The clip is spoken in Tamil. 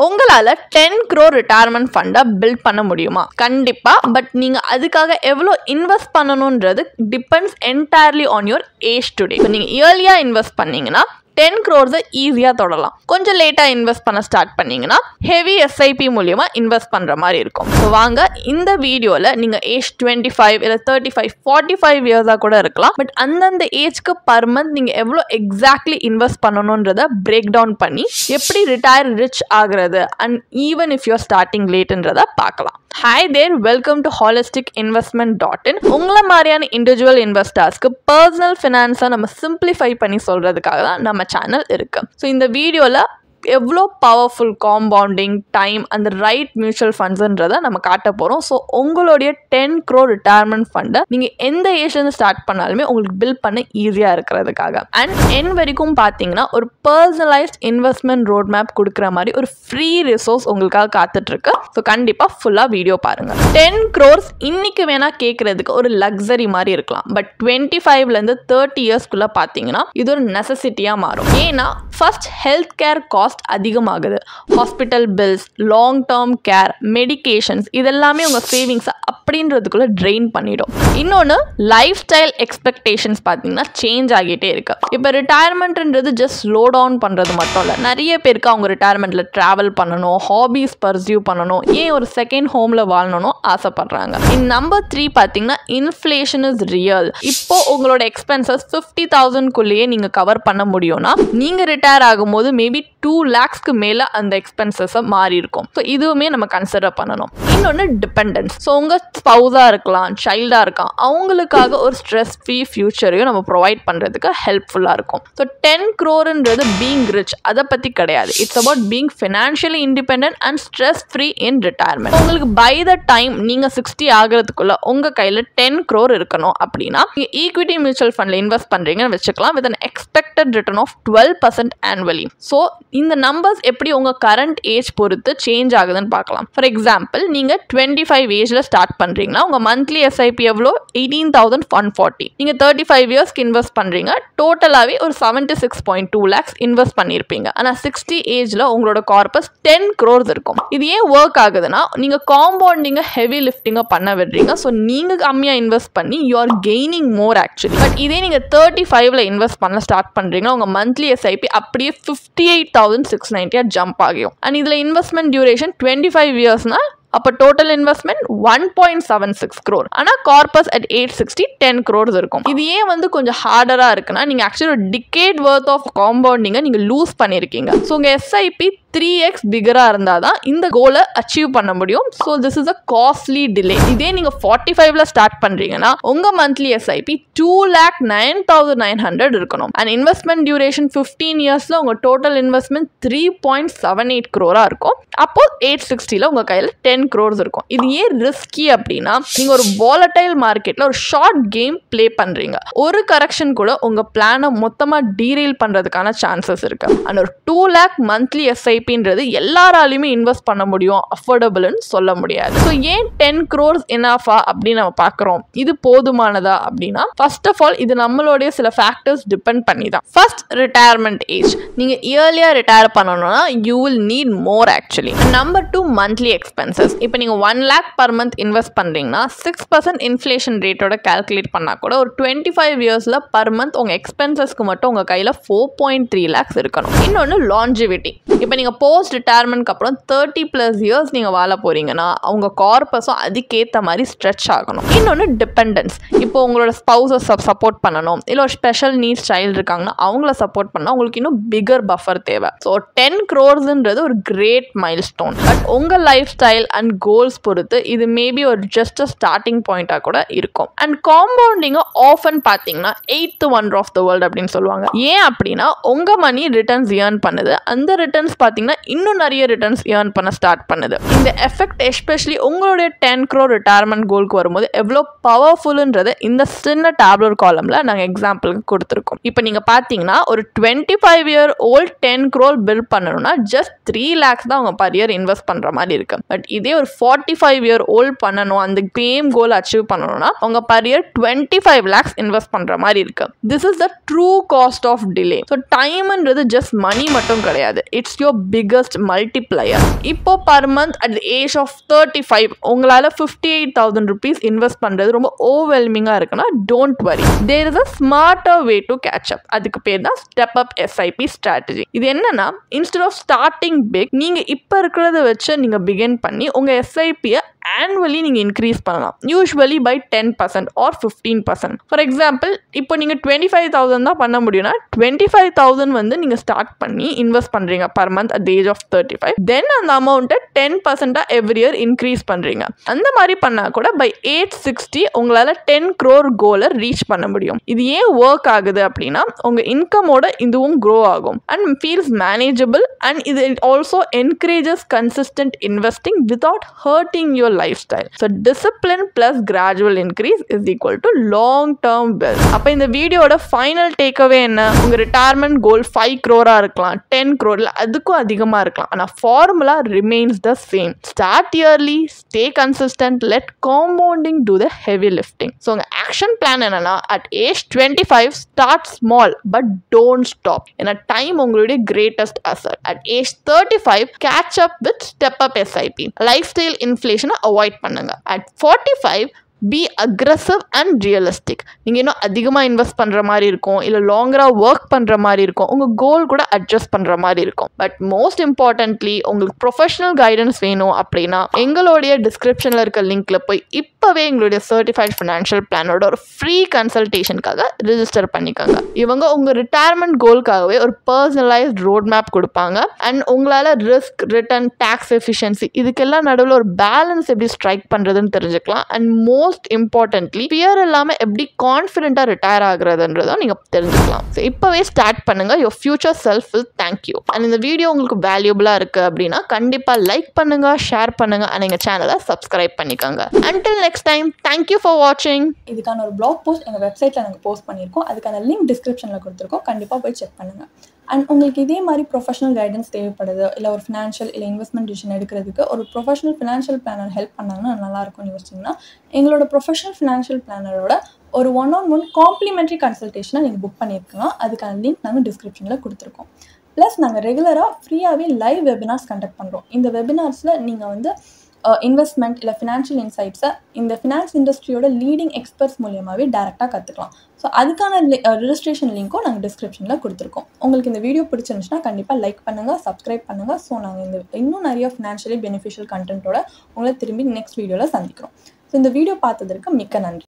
உங்களால 10 crore retirement fund பில்ட் பண்ண முடியுமா? கண்டிப்பா. பட் நீங்க அதுக்காக எவ்வளவு இன்வெஸ்ட் பண்ணணும்ன்றது depends entirely on your age today. நீங்க இயர்லியா இன்வெஸ்ட் பண்ணீங்கன்னா 10 crores ஈஸியா தொடலாம். கொஞ்சம் லேட்டா இன்வெஸ்ட் பண்ண ஸ்டார்ட் பண்ணீங்கன்னா ஹெவி SIP மூலமா இன்வெஸ்ட் பண்ற மாதிரி இருக்கும். ஸோ வாங்க இந்த வீடியோல நீங்க ஏஜ் 25 இல்ல 35 45 இயர்ஸா கூட இருக்கலாம். பட் அந்தந்த ஏஜ்க்கு பர் மந்த் நீங்க எவ்வளவு எக்ஸாக்ட்லி இன்வெஸ்ட் பண்ணணும்ன்றத பிரேக் டவுன் பண்ணி எப்படி ரிட்டையர் ரிச் ஆகுறது and even if you're starting லேட்ன்றத பார்க்கலாம். Hi there, welcome to holisticinvestment.in. உங்களை மாதிரியான இண்டிவிஜுவல் இன்வெஸ்டர்ஸ்க்கு பர்சனல் ஃபினான்ஸை நம்ம சிம்பிளிஃபை பண்ணி சொல்றதுக்காக தான் நம்ம சேனல் இருக்கு. ஸோ இந்த வீடியோவில் எவ்வளோ பவர்ஃபுல் காம்பவுண்டிங் டைம் அந்த ரைட் மியூச்சுவல் ஃபண்ட்ஸுன்றதை நம்ம காட்ட போகிறோம். ஸோ உங்களுடைய 10 crore ரிட்டையர்மெண்ட் ஃபண்டை நீங்கள் எந்த ஏஜ்லேருந்து ஸ்டார்ட் பண்ணாலுமே உங்களுக்கு பில்ட் பண்ண ஈஸியாக இருக்கிறதுக்காக அண்ட் என் வரைக்கும் பார்த்தீங்கன்னா ஒரு பர்சனலைஸ்ட் இன்வெஸ்ட்மெண்ட் ரோட் மேப் கொடுக்குற மாதிரி ஒரு ஃப்ரீ ரிசோர்ஸ் உங்களுக்காக காத்துட்ருக்கு. ஸோ கண்டிப்பாக ஃபுல்லாக வீடியோ பாருங்கள். 10 crores இன்னைக்கு வேணால் கேட்குறதுக்கு ஒரு லக்ஸரி மாதிரி இருக்கலாம். பட் 25லேருந்து 30 இயர்ஸ்க்குள்ளே பார்த்தீங்கன்னா இது ஒரு நெசசிட்டியாக மாறும். ஏன்னா ஃபர்ஸ்ட் ஹெல்த் கேர் காஸ்ட் அதிகமாகுது. Hospital bills, long term care, medications இதெல்லாமே உங்கள் சேவிங்ஸை அப்படின்றதுக்குள்ளே ட்ரெயின் பண்ணிடும். இன்னொன்று லைஃப் ஸ்டைல் எக்ஸ்பெக்டேஷன்ஸ் பார்த்தீங்கன்னா சேஞ்ச் ஆகிட்டே இருக்கு. இப்போ ரிட்டையர்மெண்ட்ன்றது ஜஸ்ட் ஸ்லோ டவுன் பண்ணுறது மட்டும் இல்லை. நிறைய பேருக்கு அவங்க ரிட்டையர்மெண்ட்டில் ட்ராவல் பண்ணணும், ஹாபீஸ் பர்சியூ பண்ணணும், ஏன் ஒரு செகண்ட் ஹோமில் வாழணும்னு ஆசைப்படுறாங்க. நம்பர் 3 பார்த்தீங்கன்னா இன்ஃப்ளேஷன் இஸ் ரியல். இப்போ உங்களோட எக்ஸ்பென்சஸ் 50,000க்குள்ளேயே நீங்கள் கவர் பண்ண முடியும்னா நீங்கள் ரிட்டையர் ஆகும்போது மேபி 2 lakhsக்கு மேலே அந்த எக்ஸ்பென்சஸை மாறி இருக்கும். ஸோ இதுவுமே நம்ம கன்சிடர் பண்ணணும். இன்னொன்று டிபெண்டன்ஸ். ஸோ உங்கள் ஸ்பௌஸாக இருக்கலாம், சைல்டாக இருக்கலாம், அவங்களுக்காக ஒரு ஸ்ட்ரெஸ் ஃப்ரீ ஃபியூச்சரையும் நம்ம ப்ரொவைட் பண்ணுறதுக்கு ஹெல்ப்ஃபுல்லாக இருக்கும். ஸோ 10 crore பீங் ரிச் அதை பற்றி கிடையாது. It's about being financially independent and stress free in retirement. உங்களுக்கு பை த டைம் நீங்கள் 60 ஆகிறதுக்குள்ள உங்கள் கையில் 10 crore இருக்கணும் அப்படின்னா நீங்கள் ஈக்விட்டி மியூச்சுவல் ஃபண்டில் இன்வெஸ்ட் பண்ணுறீங்கன்னு வச்சுக்கலாம் with an expected return of 12% annually. So இந்த நம்பர்ஸ் எப்படி உங்கள் கரண்ட் ஏஜ் பொறுத்து சேஞ்ச் ஆகுதுன்னு பார்க்கலாம். ஃபார் எக்ஸாம்பிள் நீங்கள் 25 ஏஜில் ஸ்டார்ட் பண்ணுறீங்கன்னா உங்கள் மந்த்லி SIP எவ்வளோ 18,140. நீங்கள் 35 இயர்ஸ்க்கு இன்வெஸ்ட் பண்ணுறீங்க, டோட்டலாகவே ஒரு 76.2 lakhs இன்வெஸ்ட் பண்ணியிருப்பீங்க. ஆனால் 60 ஏஜில் உங்களோட கார்பஸ் 10 crores இருக்கும். இது ஏன் ஒர்க் ஆகுதுன்னா நீங்கள் காம்பவுண்டிங்கை ஹெவி லிஃப்டிங்காக பண்ண விடுறீங்க. ஸோ நீங்கள் கம்மியாக இன்வெஸ்ட் பண்ணி you are gaining more actually. But இதே நீங்கள் 35ல் இன்வெஸ்ட் பண்ண ஸ்டார்ட் பண்ணுறீங்கன்னா உங்கள் மந்த்லி SIP அப்படியே 58,690 ஜம்ப் ஆகும். அண்ட் இதில் இன்வெஸ்ட்மெண்ட் டியூரேஷன் 25 இயர்ஸ்னா அப்போ டோட்டல் இன்வெஸ்ட்மெண்ட் 1.76 crore. ஆனால் கார்பஸ் அட் 860 10 crores இருக்கும். இது ஏன் கொஞ்சம் ஹார்டராக இருக்குன்னா நீங்கள் ஆக்சுவலி ஒரு டிகேட் வர்த் ஆஃப் காம்பவுண்டிங்கை நீங்கள் லூஸ் பண்ணியிருக்கீங்க. ஸோ உங்கள் SIP 3x பிகராக இருந்தால் தான் இந்த கோலை அச்சீவ் பண்ண முடியும். So this is a costly delay. இதே நீங்கள் 45ல் ஸ்டார்ட் பண்ணுறீங்கன்னா உங்கள் மந்த்லி SIP 2,09,900 இருக்கணும். அண்ட் இன்வெஸ்ட்மெண்ட் டியூரேஷன் 15 இயர்ஸில் உங்கள் டோட்டல் இன்வெஸ்ட்மெண்ட் 3.78 crore இருக்கும். அப்போ 860ல் உங்கள் கையில் 10 crores இருக்கும். இது ஏன் ரிஸ்கி அப்படின்னா நீங்கள் ஒரு வாலடைல் மார்க்கெட்டில் ஒரு ஷார்ட் கேம் பிளே பண்ணுறீங்க. ஒரு கரெக்ஷன் கூட உங்கள் பிளானை மொத்தமாக டீரெயில் பண்ணுறதுக்கான சான்சஸ் இருக்கு. அண்ட் ஒரு 2 lakh மந்த்லி SIPன்றது எல்லாராலையுமே இன்வெஸ்ட் பண்ண முடியும், அஃபோர்டபுள்னு சொல்ல முடியாது. ஸோ ஏன் 10 crores எனாஃபா அப்படின்னு நம்ம பார்க்குறோம். இது போதுமானதா அப்படின்னா ஃபர்ஸ்ட் ஆஃப் ஆல் இது நம்மளுடைய சில ஃபேக்டர்ஸ் டிபெண்ட் பண்ணி தான். First retirement age. நீங்கள் இயர்லியாக ரிட்டையர் பண்ணணும்னா you will need more actually. Number 2 monthly expenses. இப்போ நீங்கள் 1 lakh பர் மந்த் இன்வெஸ்ட் பண்ணுறீங்கன்னா 6% இன்ஃப்ளேஷன் ரேட்டோட கால்குலேட் பண்ணால் கூட ஒரு 25 இயர்ஸில் பர் மந்த் உங்கள் எக்ஸ்பென்சஸ்க்கு மட்டும் உங்கள் கையில் 4.3 lakhs இருக்கணும். இன்னொன்று லான்ஜிவிட்டி. இப்போ நீங்கள் போஸ்ட் ரிட்டையர்மெண்ட்க்கு அப்புறம் 30+ இயர்ஸ் நீங்கள் வாழ போகிறீங்கன்னா அவங்க கார்பஸும் அதுக்கேற்ற மாதிரி ஸ்ட்ரெச் ஆகணும். இன்னொன்று டிபெண்டன்ஸ். இப்போ உங்களோட ஸ்பௌஸை சப்போர்ட் பண்ணணும், இல்லை ஒரு ஸ்பெஷல் நீட்ஸ் சைல்டு இருக்காங்கன்னா அவங்கள சப்போர்ட் பண்ணால் உங்களுக்கு இன்னும் பிகர் பஃபர் தேவை. ஸோ 10 crores ஒரு கிரேட் மைல் ஸ்டோன். பட் உங்கள் லைஃப் ஸ்டைல் அண்ட் கோல்ஸ் பொறுத்து இது மேபி ஒரு ஜஸ்ட் ஸ்டார்டிங் பாயிண்டாக கூட இருக்கும். அண்ட் காம்பவுண்டிங்கை ஆஃபன் பார்த்தீங்கன்னா 8th wonder of the world அப்படின்னு சொல்லுவாங்க. ஏன் அப்படின்னா உங்கள் மணி ரிட்டர்ன்ஸ் ஏர்ன் பண்ணுது, அந்த ரிட்டர்ன்ஸ் பார்த்தீங்கன்னா இன்னும் நிறைய ரிட்டர்ன்ஸ் ஏர்ன் பண்ண ஸ்டார்ட் பண்ணுது. இந்த எஃபெக்ட் எஸ்பெஷலி உங்களுடைய 10 crore ரிட்டையர்மெண்ட் கோலுக்கு வரும்போது எவ்வளோ பவர்ஃபுல்ன்றது இந்த சின்ன டேப்லர் காலமில் நாங்கள் எக்ஸாம்பிளுக்கு கொடுத்துருக்கோம். இப்போ நீங்கள் பார்த்தீங்கன்னா ஒரு 25-year-old 10 crore பில் பண்ணணும்னா ஜஸ்ட் 3 lakhs தான் அவங்க பர் இயர் இன்வெஸ்ட் பண்ணுற மாதிரி இருக்கு. பட் இதே அதே ஒரு 45-year-old பண்ணணும், அந்த சேம் கோல் அச்சீவ் பண்ணணும்னா உங்க per year 25 lakhs இன்வெஸ்ட் பண்ற மாதிரி இருக்கு. This is the true cost of delay. So டைம்ன்றது just money மட்டும் கிடையாது, it's your biggest multiplier. இப்போ per month at the age of 35 உங்களால 58,000 rupees இன்வெஸ்ட் பண்றது ரொம்ப ஓவர்வெல்மிங்கா இருக்குன்னா don't worry, there is a smarter way to catch up. அதுக்கு பேர் தான் step up SIP strategy. இது என்னன்னா, instead of starting big, நீங்க இப்ப இருக்கிறத வச்சு நீங்க begin பண்ணி உங்க SIP-ய annually நீங்க இன்க்ரீஸ் பண்ணலாம், usually by 10% or 15%. For example இப்போ நீங்க 25,000 தான் பண்ண முடியும்னா 25,000 வந்து நீங்க ஸ்டார்ட் பண்ணி இன்வெஸ்ட் பண்றீங்க per month at the age of 35, then அந்த அமௌண்ட்டை 10% every year இன்க்ரீஸ் பண்றீங்க. அந்த மாதிரி பண்ணா கூட by age 60 உங்களால 10 crore கோலை ரீச் பண்ண முடியும். இது ஏன் ஒர்க் ஆகுது அப்படின்னா, உங்க இன்கமோட இதுவும் க்ரோ ஆகும் and feels manageable, and இது also encourages consistent investing without hurting your lifestyle. So discipline plus gradual increase is equal to long term wealth. அப்ப இந்த வீடியோட ஃபைனல் டேக்அவே என்ன, உங்க ரிட்டையர்மெண்ட் கோல் 5 crore இருக்கலாம், 10 crore இல்ல அதுக்கும் அதிகமா இருக்கலாம், ஆனா formula remains the same. Start early, stay consistent, let compounding do the heavy lifting. So உங்க action plan என்னன்னா, at age 25 start small but don't stop. ஏன்னா டைம் உங்களுடைய greatest asset. At age 35 catch up with step up SIP. Lifestyle inflation avoid பண்ணுங்க. At 45 be aggressive and realistic. நீங்க இன்னும் அதிகமாக இன்வெஸ்ட் பண்ற மாதிரி இருக்கும், இல்லை லாங்கரா ஒர்க் பண்ற மாதிரி இருக்கும், உங்க கோல் கூட அட்ஜஸ்ட் பண்ற மாதிரி இருக்கும். பட் மோஸ்ட் இம்பார்ட்டன்ட்லி உங்களுக்கு ப்ரொஃபஷனல் கைடன்ஸ் வேணும் அப்படின்னா எங்களுடைய டிஸ்கிரிப்ஷன்ல இருக்க லிங்க்ல போய் இப்பவே எங்களுடைய சர்டிஃபைட் ஃபினான்ஷியல் பிளானோட ஒரு ஃப்ரீ கன்சல்டேஷனுக்காக ரிஜிஸ்டர் பண்ணிக்கோங்க. இவங்க உங்க ரிட்டையர்மெண்ட் கோல்காகவே ஒரு பர்சனலைஸ்ட் ரோட் மேப் கொடுப்பாங்க, அண்ட் உங்களால ரிஸ்க், ரிட்டர்ன், டாக்ஸ் எஃபிஷியன்சி இதுக்கெல்லாம் நடுவில் ஒரு பேலன்ஸ் எப்படி ஸ்ட்ரைக் பண்றதுன்னு தெரிஞ்சுக்கலாம். அண்ட் மோஸ்ட் இம்பார்ட்டன்ட்லி ஃபியர் இல்லாம எப்படி கான்ஃபிடென்ட்டா ரிட்டையர் ஆகுறதுன்றதை நீங்க தெரிஞ்சுக்கலாம். ஸோ இப்பவே ஸ்டார்ட் பண்ணுங்க, your future self will thank you. And இந்த வீடியோ உங்களுக்கு வேல்யூபிளா இருக்கு அப்படின்னா கண்டிப்பா லைக் பண்ணுங்க, ஷேர் பண்ணுங்க, அண்ட் எங்க சேனலை சப்ஸ்கிரைப் பண்ணிக்கோங்க. Until next time, thank you for watching. இதுக்கான ஒரு blog post எங்க வெப்சைட்ல நாங்க போஸ்ட் பண்ணியிருக்கோம், அதுக்கான லிங்க் டிஸ்கிரிப்ஷன்ல கொடுத்துருக்கோம், கண்டிப்பா போய் செக் பண்ணுங்க. அண்ட் உங்களுக்கு இதே மாதிரி ப்ரொஃபஷனல் கைடன்ஸ் தேவைப்படுது, இல்லை ஒரு ஃபினான்ஷியல் இல்லை இன்வெஸ்ட்மெண்ட் டிசிஷன் எடுக்கிறதுக்கு ஒரு ப்ரொஃபஷனல் ஃபினான்ஷியல் பிளானர் ஹெல்ப் பண்ணாங்கன்னா நல்லாயிருக்கும்னு யோசிச்சிங்கன்னா எங்களோட ப்ரொஃபஷனல் ஃபினான்ஷியல் பிளானரோட ஒரு 1-on-1 காம்ப்ளிமெண்ட்ரி கன்சல்டேஷனை நீங்கள் புக் பண்ணியிருக்கலாம். அதுக்கான லிங்க் நாங்கள் டிஸ்கிரிப்ஷனில் கொடுத்துருக்கோம். ப்ளஸ் நாங்கள் ரெகுலராக ஃப்ரீயாகவே லைவ் வெபினார்ஸ் கண்டக்ட் பண்ணுறோம். இந்த வெபினார்ஸில் நீங்கள் வந்து இன்வெஸ்ட்மெண்ட் இல்லை ஃபினான்ஷியல் இன்சைட்ஸை இந்த ஃபினான்ஸ் இண்டஸ்ட்ரியோட லீடிங் எக்ஸ்பர்ட்ஸ் மூலியமாகவே டேரெக்டாக கற்றுக்கலாம். ஸோ அதுக்கான ரிஜிஸ்ட்ரேஷன் லிங்க்கும் நாங்கள் டிஸ்கிரிப்ஷனில் கொடுத்துருக்கோம். உங்களுக்கு இந்த வீடியோ பிடிச்சிருந்துச்சுன்னா கண்டிப்பாக லைக் பண்ணுங்கள், சப்ஸ்கிரைப் பண்ணுங்கள். ஸோ நாங்கள் இன்னும் நிறைய ஃபினான்ஷியலி பெனிஃபிஷியல் கண்டென்ட்டோட உங்களை திரும்பி நெக்ஸ்ட் வீடியோவில் சந்திக்கிறோம். ஸோ இந்த வீடியோ பார்த்ததற்கு மிக்க நன்றி.